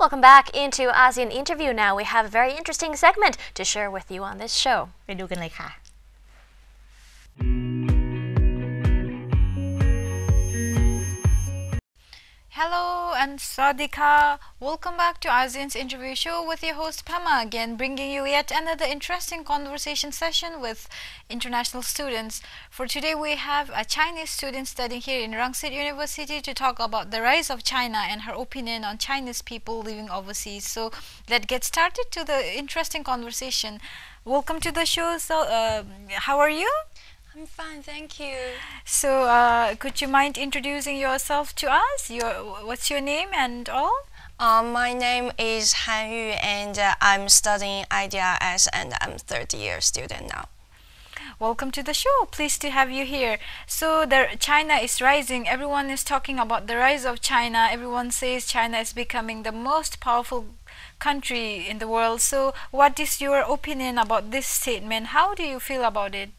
welcome back into ASEAN Interview. Now we have a very interesting segment to share with you on this show. ไปดูกันเลยค่ะ Hello and Sawadika. Welcome back to ASEAN's interview show with your host Pema again, bringing you yet another interesting conversation session with international students. For today we have a Chinese student studying here in Rangsit University to talk about the rise of China and her opinion on Chinese people living overseas. So let's get started to the interesting conversation. Welcome to the show. So how are you? I'm fine, thank you. So, could you mind introducing yourself to us? What's your name and all? My name is Hanyu and I'm studying IDRS and I'm third-year student now. Welcome to the show. Pleased to have you here. So, China is rising. Everyone is talking about the rise of China. Everyone says China is becoming the most powerful country in the world. So, what is your opinion about this statement? How do you feel about it?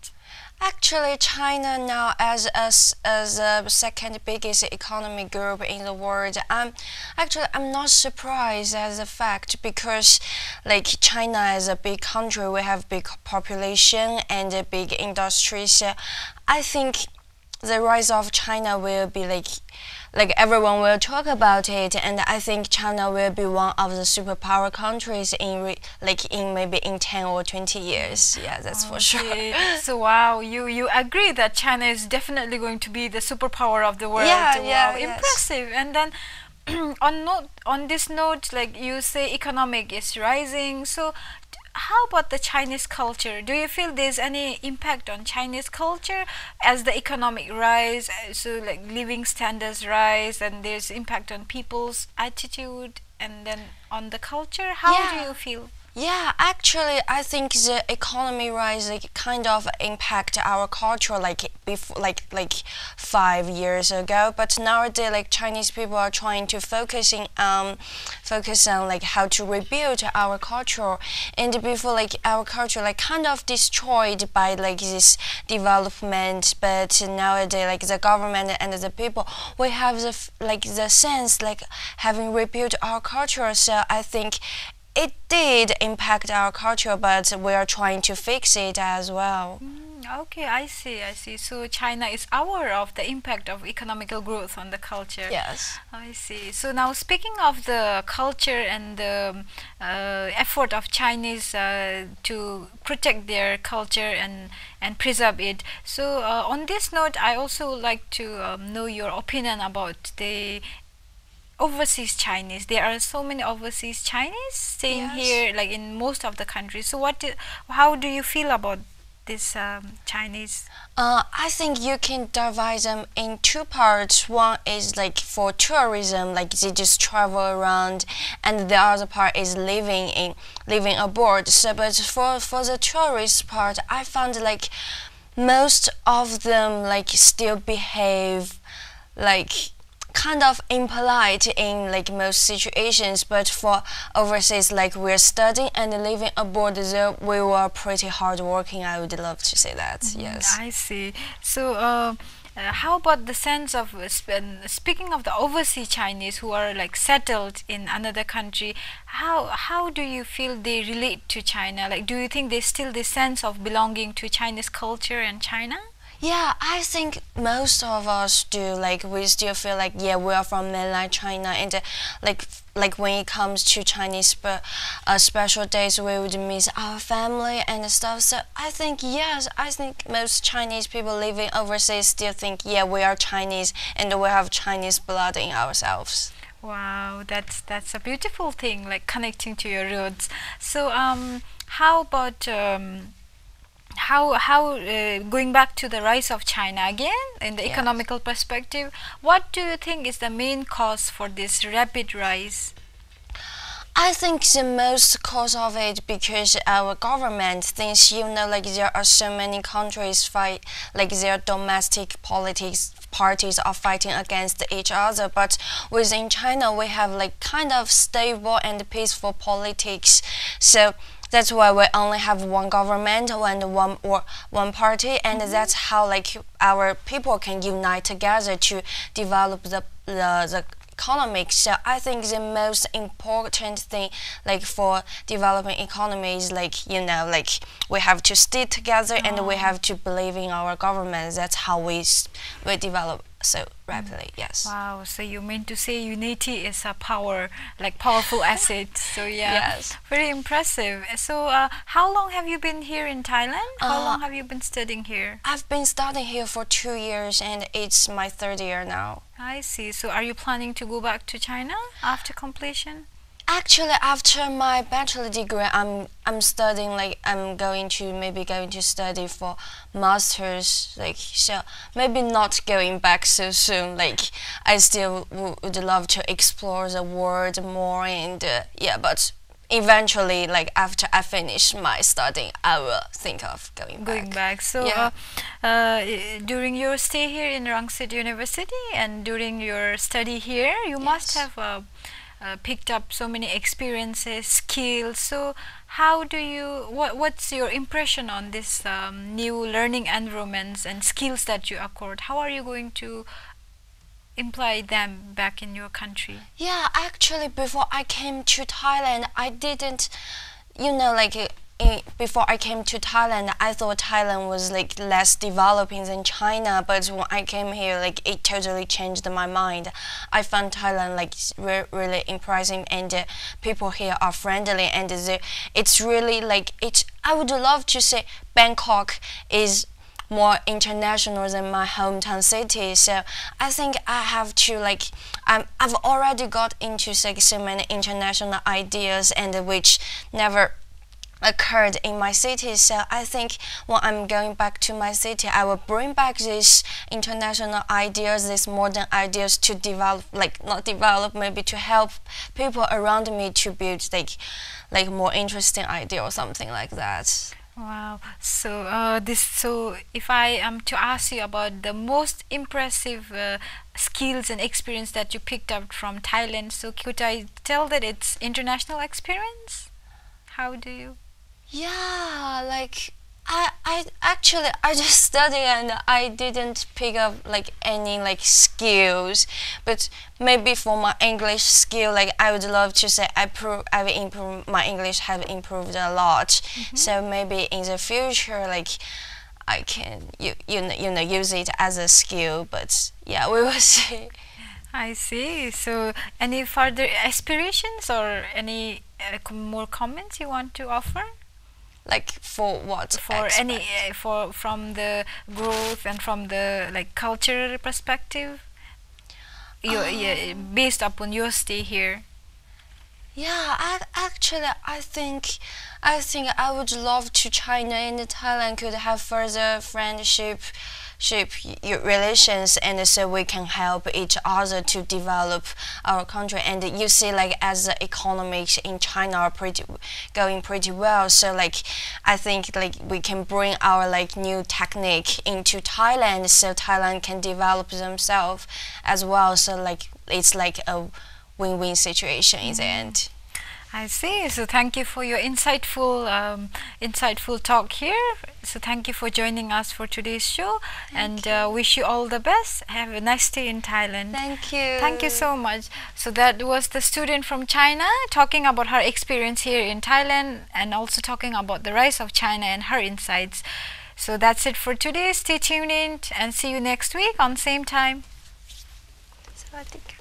Actually, China now as a second biggest economic group in the world. I'm not surprised as a fact because like China is a big country, we have big population and a big industry. So I think the rise of China will be like everyone will talk about it, and I think China will be one of the superpower countries in maybe in 10 or 20 years. Yeah, that's for sure. So wow, you agree that China is definitely going to be the superpower of the world. Yeah, wow, yeah, impressive. Yes. And then on this note, like you say, economic is rising. So how about the Chinese culture? Do you feel there's any impact on Chinese culture as the economic rise, so like living standards rise, and there's impact on people's attitude and then on the culture? How do you feel? Yeah, actually, I think the economy rise kind of impact our culture before, like 5 years ago. But nowadays, like Chinese people are trying to focus on like how to rebuild our culture. And before, like our culture like kind of destroyed by like this development. But nowadays, like the government and the people, we have the sense like having rebuilt our culture. So I think it did impact our culture, but we are trying to fix it as well. Okay, I see. So China is aware of the impact of economical growth on the culture. Yes. I see. So now speaking of the culture and the effort of Chinese to protect their culture and preserve it. So on this note, I also like to know your opinion about the overseas Chinese. There are so many overseas Chinese staying here, like in most of the countries. So how do you feel about this Chinese? I think you can divide them in two parts. One is like for tourism, like they just travel around, and the other part is living abroad. So, but for the tourist part, I found like most of them like still behave like kind of impolite in like most situations, but for overseas, like we're studying and living abroad, we were pretty hardworking. I would love to say that. Yes. I see. So how about the sense of speaking of the overseas Chinese who are like settled in another country? How do you feel they relate to China? Like, do you think there's still this sense of belonging to Chinese culture and China? Yeah, I think most of us do. Like, we still feel like, yeah, we are from mainland China, and like when it comes to Chinese special days, we would miss our family and stuff. So I think most Chinese people living overseas still think, yeah, we are Chinese and we have Chinese blood in ourselves. Wow, that's a beautiful thing, like connecting to your roots. So how about going back to the rise of China again in the economical perspective, what do you think is the main cause for this rapid rise? I think the most cause of it because our government thinks, like there are so many countries fight, like their domestic parties are fighting against each other, but within China we have like kind of stable and peaceful politics. So that's why we only have one government and one party, and that's how like our people can unite together to develop the economics. So I think the most important thing, like for developing economies, like like we have to stay together and we have to believe in our government. That's how we develop so rapidly. Yes. Wow. So you mean to say unity is a powerful asset. So yeah. Yes. Very impressive. So how long have you been here in Thailand? How long have you been studying here? I've been studying here for 2 years and it's my 3rd year now. I see. So are you planning to go back to China after completion? Actually, after my bachelor degree, I'm studying, like I'm going to study for masters, like, so maybe not going back so soon. Like I still would love to explore the world more, and yeah, but eventually, like after I finish my studying, I will think of going back. So yeah. During your stay here in Rangsit University and during your study here, you must have picked up so many experiences, skills. So how do you, what's your impression on this new learning environments and skills that you acquired? How are you going to imply them back in your country? Yeah, actually before I came to Thailand, I didn't, before I came to Thailand, I thought Thailand was like less developing than China, but when I came here, like it totally changed my mind. I found Thailand like really impressive, and people here are friendly, and it's really like I would love to say Bangkok is more international than my hometown city. So I think I have to I've already got into like so many international ideas, and which never occurred in my city. So I think when I'm going back to my city, I will bring back these international ideas, these modern ideas to develop, not develop, maybe to help people around me to build like more interesting idea or something like that. Wow. So so if I am to ask you about the most impressive skills and experience that you picked up from Thailand, so could I tell that it's international experience? How do you? Yeah, like I just studied and I didn't pick up like any skills, but maybe for my English skill, like I would love to say I've improved my English, have improved a lot. So maybe in the future, like I can use it as a skill, but yeah, we will see. I see. So any further aspirations or any more comments you want to offer? Like for what? For any from the growth and from the cultural perspective, based upon your stay here. Yeah, I think I would love to China and Thailand could have further friendship relations, and so we can help each other to develop our country. And you see, like as the economics in China are going pretty well, so I think we can bring our new technique into Thailand, so Thailand can develop themselves as well. So it's like a win-win situation in the end. I see. So thank you for your insightful talk here. So thank you for joining us for today's show, and wish you all the best. Have a nice day in Thailand. Thank you. Thank you so much. So that was the student from China talking about her experience here in Thailand, and also talking about the rise of China and her insights. So that's it for today. Stay tuned in and see you next week on same time. Sawadee.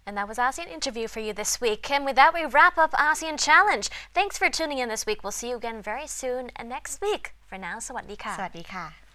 And that was ASEAN Interview for you this week. And with that, we wrap up ASEAN Challenge. Thanks for tuning in this week. We'll see you again very soon and next week. For now, สวัสดีค่ะ สวัสดีค่ะ